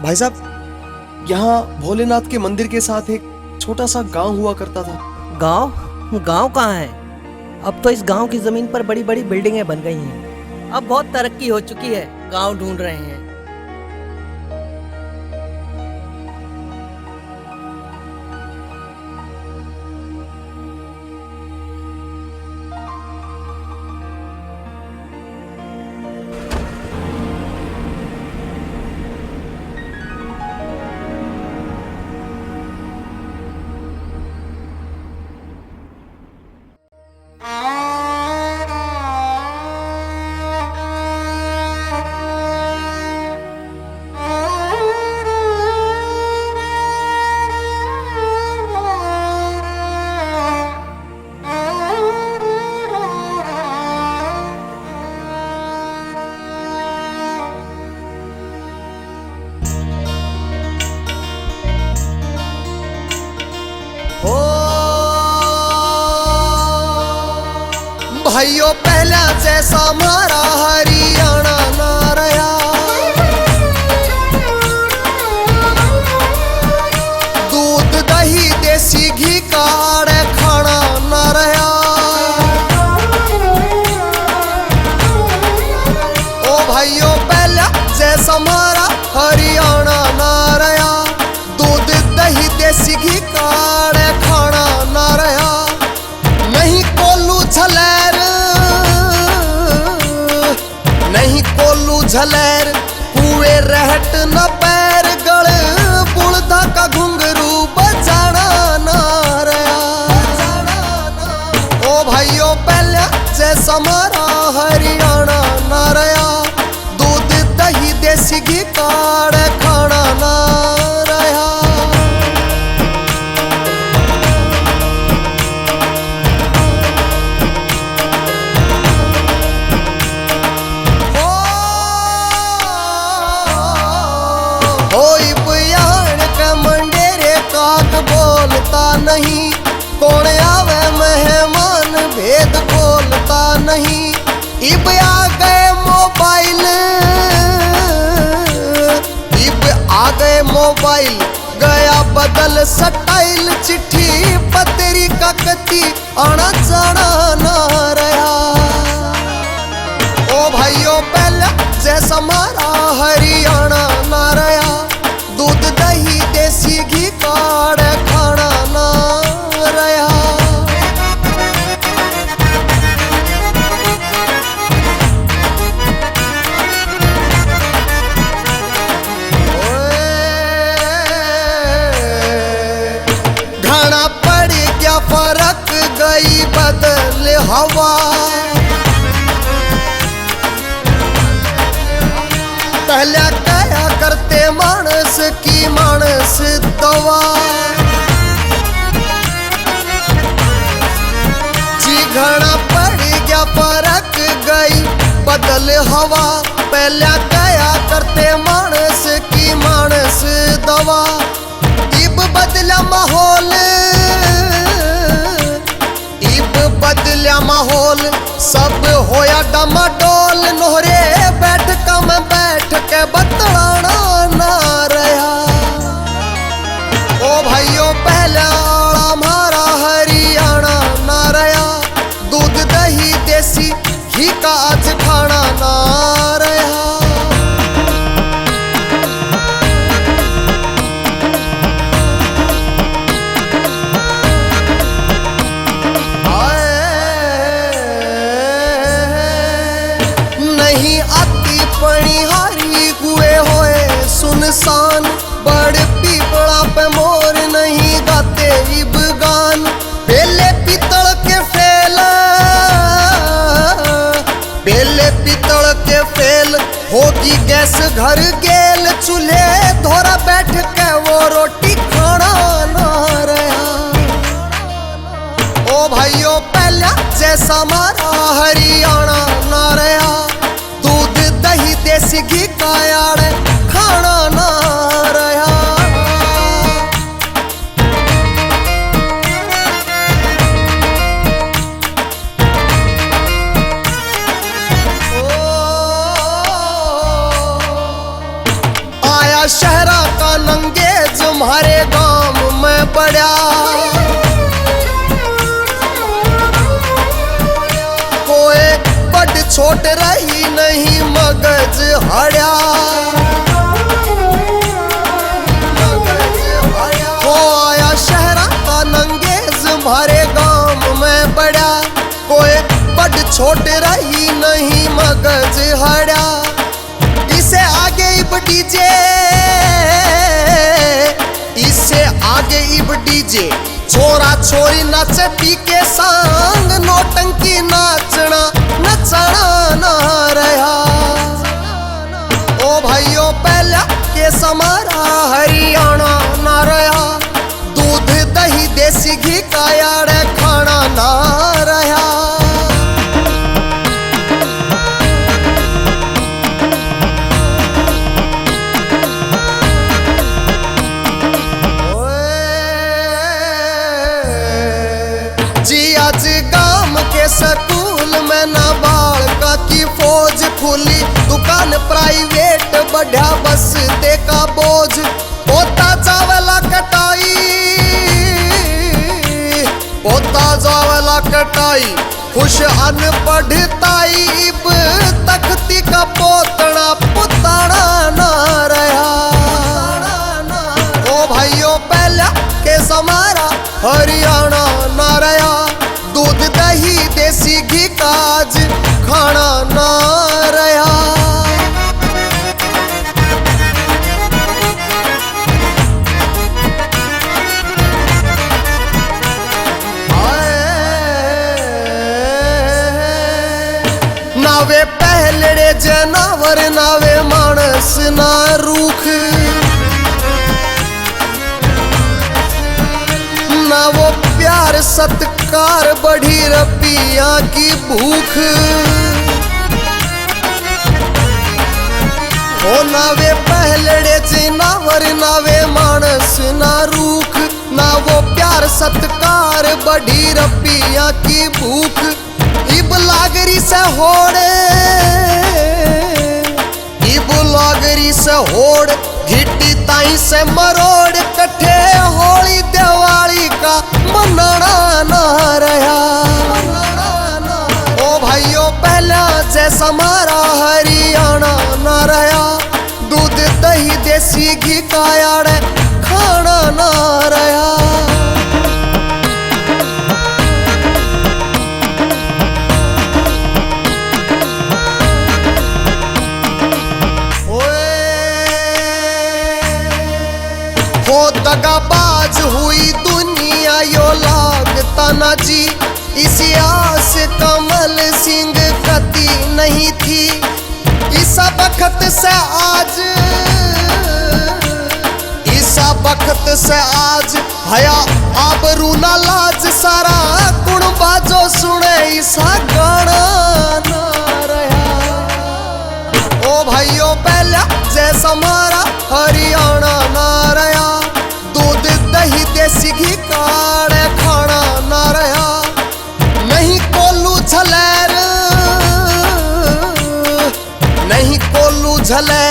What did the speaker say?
भाई साहब, यहाँ भोलेनाथ के मंदिर के साथ एक छोटा सा गांव हुआ करता था। गांव? गांव कहाँ है? अब तो इस गांव की जमीन पर बड़ी बड़ी बिल्डिंगें बन गई हैं। अब बहुत तरक्की हो चुकी है, गांव ढूंढ रहे हैं। भाइयों, पहला जैसा हमारा हरियाणा ना रहा। दूध दही देसी घी काढ़े खाना ना रहा। ओ भाइयों, पहला जैसा हमारा हरियाणा ना रहा। दूध दही देसी घी काढ़े खाना ना रहा। नहीं कोल्लू झलेर, नहीं कोल्लू झलेर, कुए रहट न पैर गल बुलदा का घुंघरू बजाना ना रहा। ओ भाइयों, पहले जैसा हमारा हरियाणा ना रहा। दूध दही देसी घी काढ़े खाना ना रहा। बोलता नहीं, कौन आवे मेहमान भेद बोलता नहीं। इब आ गए मोबाइल, इब आ गए मोबाइल, गया बदल स्टाइल। चिट्ठी पत्री का कती आना जाना ना रहा। ओ भाइयों, पहले जैसा हमारा हरियाणा ना रहा। दूध दही देसी घी काढ़े खाना ना रहा। घना पड़ गया फर्क, गई बदल हवा। पहले क्या करते मानस की मानस दवा। जी घना पड़ गया फर्क, गई बदल हवा। पहले क्या करते मानस की मानस दवा। इब बदला माहौल, इब बदला माहौल, सब होया डमाडोल। नोहरे बैठका में बैठ के बतलाना ना रहा। ओ भाइयों, पहला हमारा हरियाणा ना रहा। दूध दही देसी घी का आज खाना ना रहा। नहीं आती पणिहारी कुए होए सुनसान। बड़ पीपड़ा पे मोर नहीं गाते इब गान। बेले पीतल के फेल, बेले पीतल के फेल, होगी गैस घर गेल। चूल्हे धोरा बैठ के वो रोटी खाना ना रहा। ओ भाइयों, पहला जैसा हमारा हरियाणा ना रहा। दूध दही देसी घी काढ़े खाना ना रहा। आया शहरा भारे गांव में बढ़ा। कोई बड़ छोट रही नहीं मगज हड़या। हो आया शहरा का नंगेज भारे गांव में बढ़ा। कोई बड़ छोट रही नहीं मगज हड़या। इसे आगे इब डीजे, इससे आगे इब डीजे, छोरा छोरी नाचे पी के संग, नौटंकी नाचना नचना ना रहा। ओ भाइयों पहला के समारा हरियाणा ना रहा। दूध दही देसी घी का यार खाना ना रहा। आज गांव के स्कूल में नाबालिग की फौज खुली। दुकान प्राइवेट बढ़ा बस दे का बोझ। पोता जावला कटाई, पोता जावला कटाई, खुश अनपढ़ताई। इब तख्ती का पोतना पुताना ना रहा। ओ भाइयों पहला के समारा हरियाणा ना रहा। दूध दही देसी घी काज खाना ना रहा। नावे पहलड़े जनावर, नावे मानस ना रूख। ना वो प्यार सत्कार बढ़ी रबिया की भूख। हो नावे पहलड़े जनावर, नावे मानस ना रूख। ना वो प्यार सत्कार बढ़ी रबिया की भूख। इब लागरी से होड़े, इब लागरी से होड़, घिट्टी ताई से मरोड़। कट्ठे होली दिवाली का मनाना ना रहा। ओ भाइयों पहला जैसा मारा हरियाणा ना रहा। दूध दही देसी घी का यार खाना ना रहा। हो दगाबाज हुई दुनिया यो लागता ना जी। इसी आस कमल सिंह कती नहीं थी। इसा बखत से आज, इसा बखत से आज, हया आबरू ना लाज। सारा गुण बाजो सुने इसा गाना ना रहा। ओ भाइयों पहला जैसा मारा हरियाणा ना रहा। दूध दही देसी घी काढ़े खाना ना रहा। नहीं कोल्लू झलेर, नहीं कोल्लू झलेर।